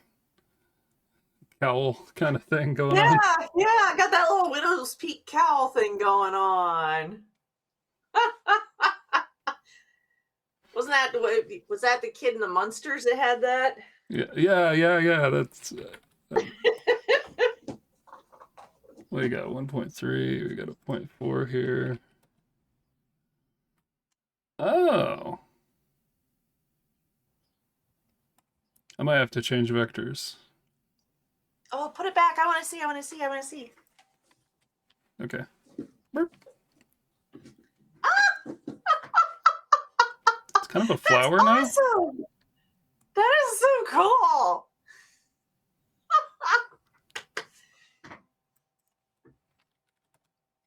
cowl kind of thing going on. yeah. I got that little Widow's Peak cowl thing going on. Was that the kid in the Munsters that had that? Yeah. That's we got 1.3. We got a 0.4 here. Oh, I might have to change vectors. Oh, put it back. I want to see. Okay. Burp. It's kind of a flower now. Awesome. That is so cool.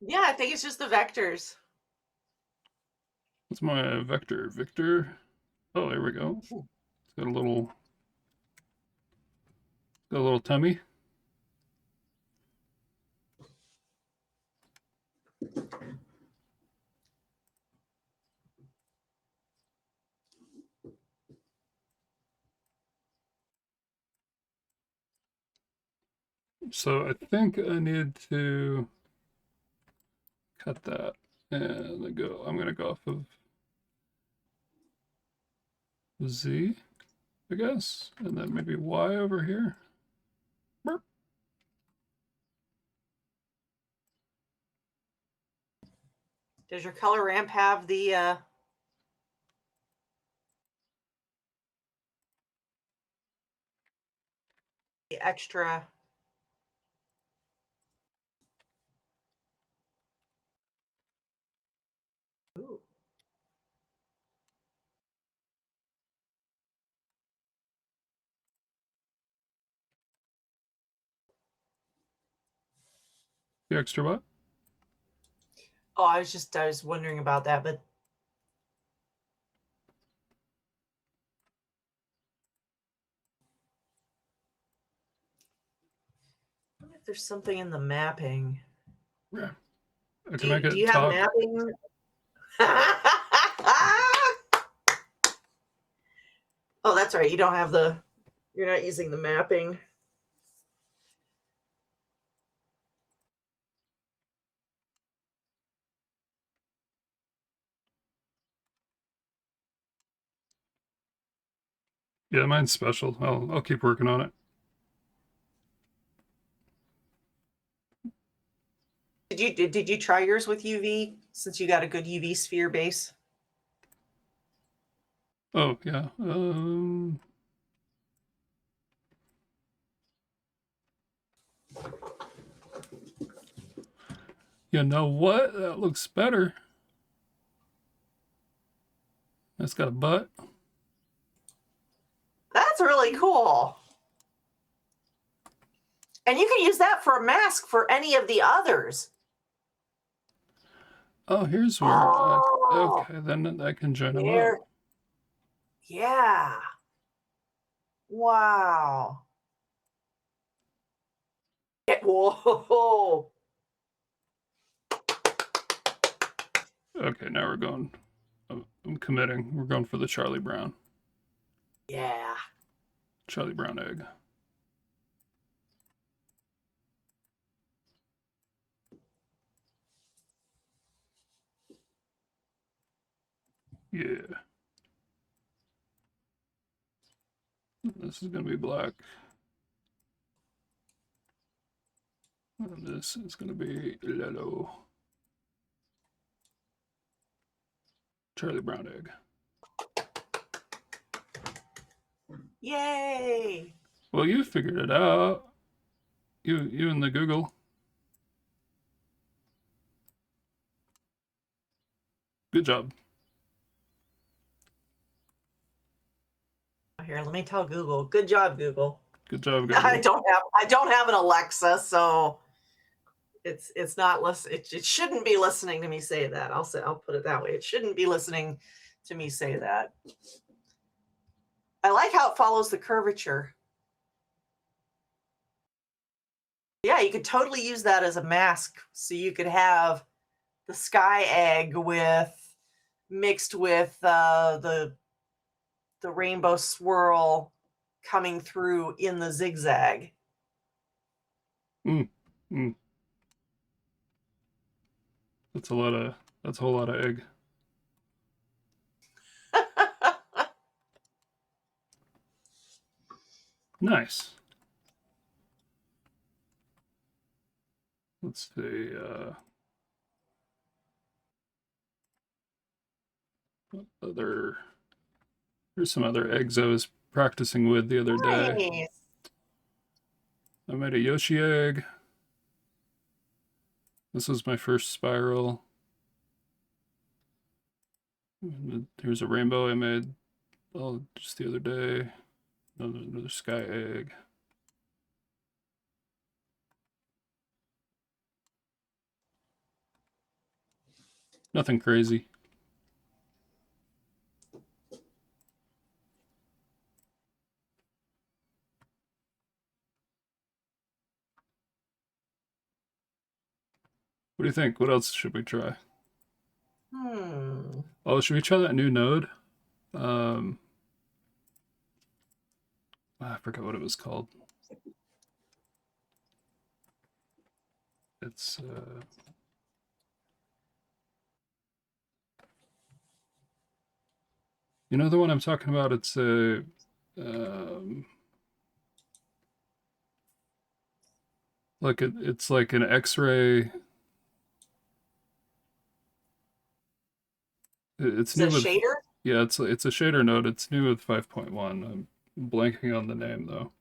Yeah, I think it's just the vectors. What's my vector? Victor. Oh, there we go. It's got a little tummy. So I think I need to cut that and then go. I'm gonna go off of Z, I guess, and then maybe Y over here. Burp. Does your color ramp have the extra? Ooh. The extra what? Oh, I was wondering about that, but I wonder if there's something in the mapping. Yeah. I can make Do it you have top. mapping? Oh, that's right. You're not using the mapping. Yeah, mine's special. I'll keep working on it. Did you try yours with UV since you got a good UV sphere base? Oh yeah. You know what? That looks better. That's got a butt. That's really cool. And you can use that for a mask for any of the others. Oh, here's where. Oh, Okay, then I can join them up. there. Yeah. Wow. Whoa. Okay, now we're going. I'm committing. We're going for the Charlie Brown. Yeah. Charlie Brown egg. Yeah. This is gonna be black. And this is gonna be yellow. Charlie Brown egg. Yay. Well, you figured it out. You and the Google. Good job. Here, let me tell Google. Good job, Google. Good job, Google. I don't have an Alexa, so it's not it shouldn't be listening to me say that. I'll put it that way. It shouldn't be listening to me say that. I like how it follows the curvature. Yeah, you could totally use that as a mask. So you could have the sky egg mixed with the rainbow swirl coming through in the zigzag. That's a whole lot of egg. Nice. Let's see. Here's some other eggs I was practicing with the other day. Nice. I made a Yoshi egg. This was my first spiral. Here's a rainbow I made just the other day. Another sky egg. Nothing crazy. What do you think? What else should we try? Oh, should we try that new node? I forgot what it was called. It's you know the one I'm talking about? It's a it's like an X-ray. It's new with shader? Yeah, it's a shader node. It's new with 5.1. I'm blanking on the name though.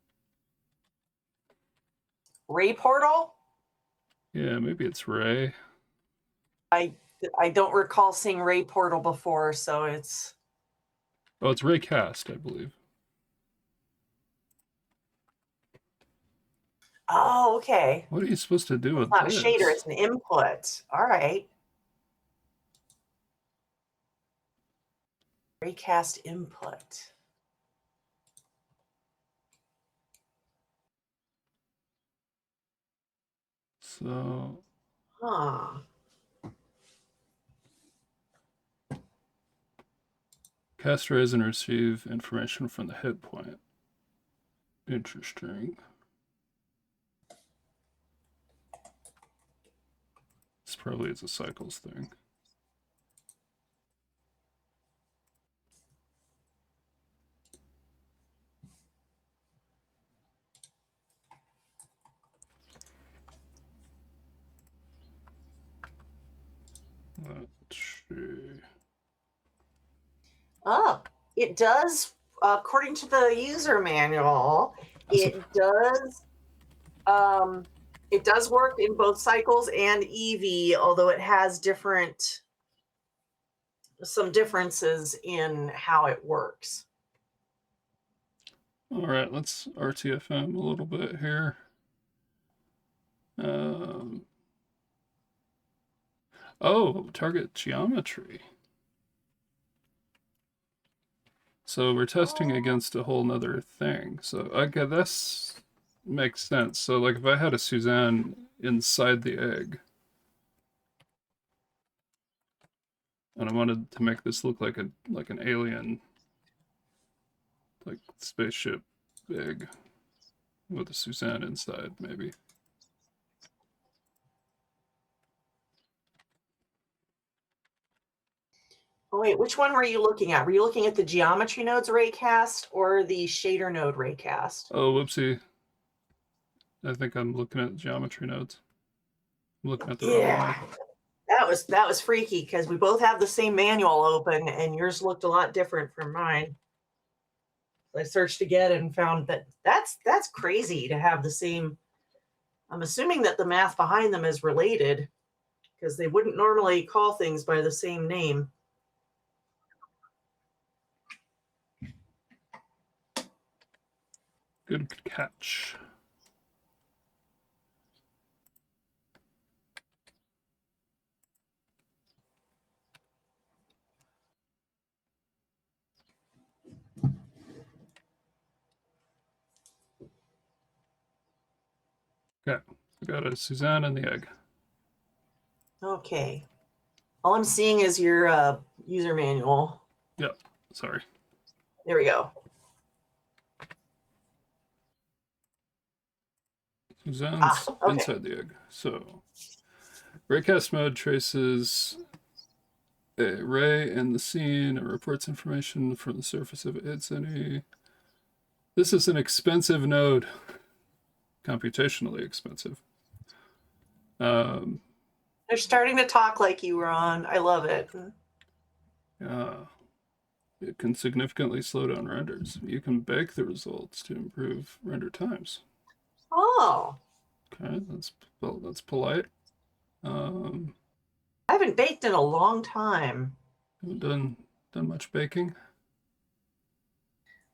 Ray Portal? Yeah, maybe it's Ray. I don't recall seeing Ray Portal before, so it's... Oh, it's Raycast, I believe. Oh, okay. What are you supposed to do with this? It's not a shader, it's an input. All right. Raycast input. So... Cast raise and receive information from the hit point. Interesting. This probably is a cycles thing. Let's see. Oh, it does, according to the user manual, it does work in both cycles and Eevee, although it has some differences in how it works. All right, let's RTFM a little bit here. Oh, target geometry. So we're testing against a whole nother thing. So okay, this makes sense. So like if I had a Suzanne inside the egg, and I wanted to make this look like an alien, like spaceship egg with a Suzanne inside, maybe. Oh, wait, which one were you looking at? Were you looking at the geometry nodes raycast or the shader node raycast? Oh, whoopsie. I think I'm looking at geometry nodes. I'm looking at the wrong one. That was freaky because we both have the same manual open and yours looked a lot different from mine. I searched again and found that that's crazy to have the same. I'm assuming that the math behind them is related because they wouldn't normally call things by the same name. Good catch. Okay, we got a Suzanne and the egg. Okay. All I'm seeing is your user manual. Yep, sorry. There we go. Suzanne's okay. inside the egg. So, raycast mode traces a ray in the scene. It reports information from the surface if it hits any. This is an expensive node, computationally expensive. They're starting to talk like you, Ron. I love it. It can significantly slow down renders. You can bake the results to improve render times. Oh. Okay, that's polite. I haven't baked in a long time. Haven't done much baking.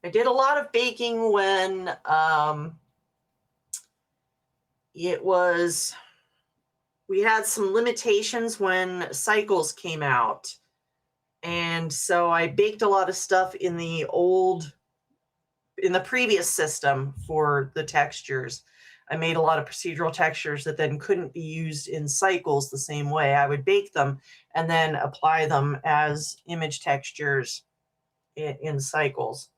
I did a lot of baking when we had some limitations when Cycles came out. And so I baked a lot of stuff in the previous system for the textures. I made a lot of procedural textures that then couldn't be used in Cycles the same way. I would bake them and then apply them as image textures in Cycles.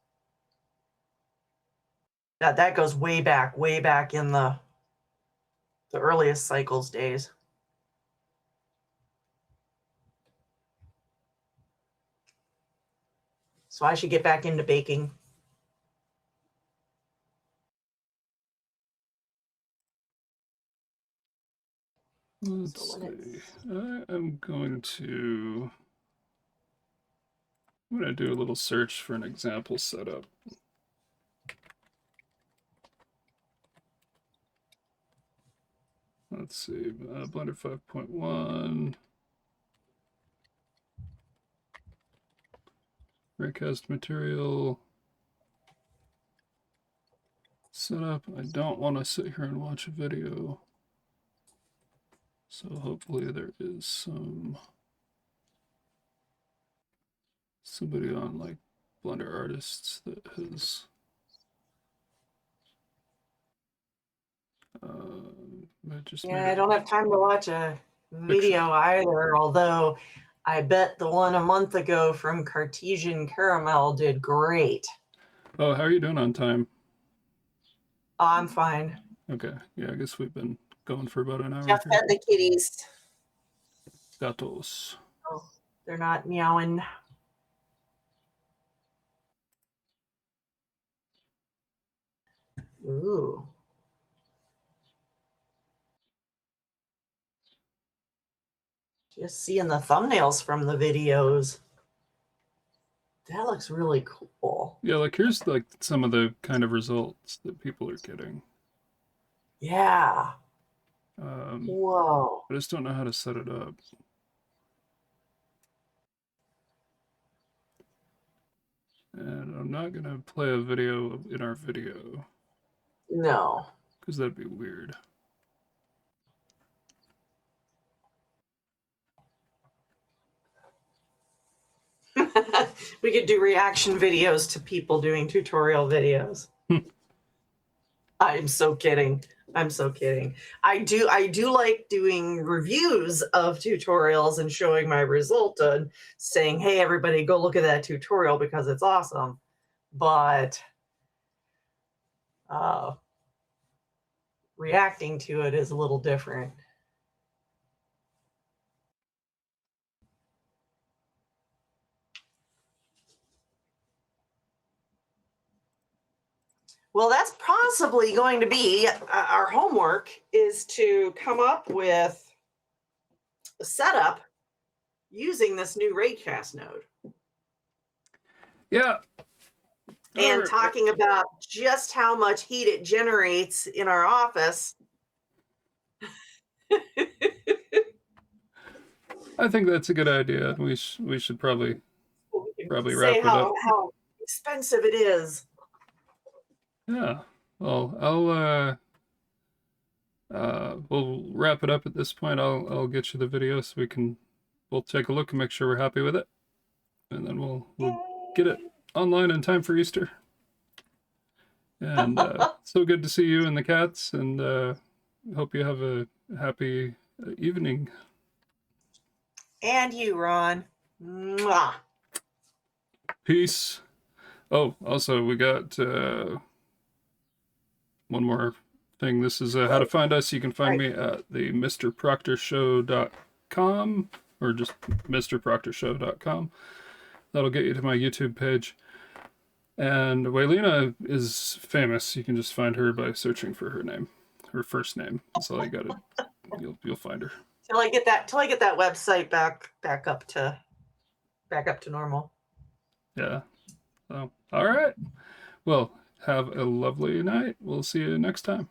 That goes way back in the earliest Cycles days. So I should get back into baking. Let's see. I'm going to do a little search for an example setup. Let's see, Blender 5.1. Raycast material. Setup. I don't want to sit here and watch a video. So hopefully there is somebody on like Blender Artists that has I don't have time to watch a video either, although I bet the one a month ago from Cartesian Caramel did great. Oh, how are you doing on time? I'm fine. Okay, yeah, I guess we've been going for about an hour. Jeff fed the kitties. Gatos. Oh, they're not meowing. Ooh. Just seeing the thumbnails from the videos. That looks really cool. Yeah, like here's like some of the kind of results that people are getting. Yeah. Whoa. I just don't know how to set it up. And I'm not going to play a video in our video. No. Because that'd be weird. We could do reaction videos to people doing tutorial videos. I'm so kidding. I'm so kidding. I do like doing reviews of tutorials and showing my result and saying, hey, everybody, go look at that tutorial because it's awesome. But reacting to it is a little different. Well, that's possibly going to be our homework, is to come up with a setup using this new Raycast node. Yeah. And talking about just how much heat it generates in our office. I think that's a good idea. We should probably wrap it up. How expensive it is. Yeah. Well, we'll wrap it up at this point. I'll get you the video so we'll take a look and make sure we're happy with it, and then we'll get it online in time for Easter. And so good to see you and the cats, and hope you have a happy evening. And you, Ron. Mwah. Peace. Oh, also, we got one more thing. This is how to find us. You can find me at the mrproctorshow.com or just mrproctorshow.com. That'll get you to my YouTube page. And Waylena is famous. You can just find her by searching for her name, her first name. That's all you got to. You'll find her. Till I get that website back up to normal. Yeah. So, all right. Well, have a lovely night. We'll see you next time.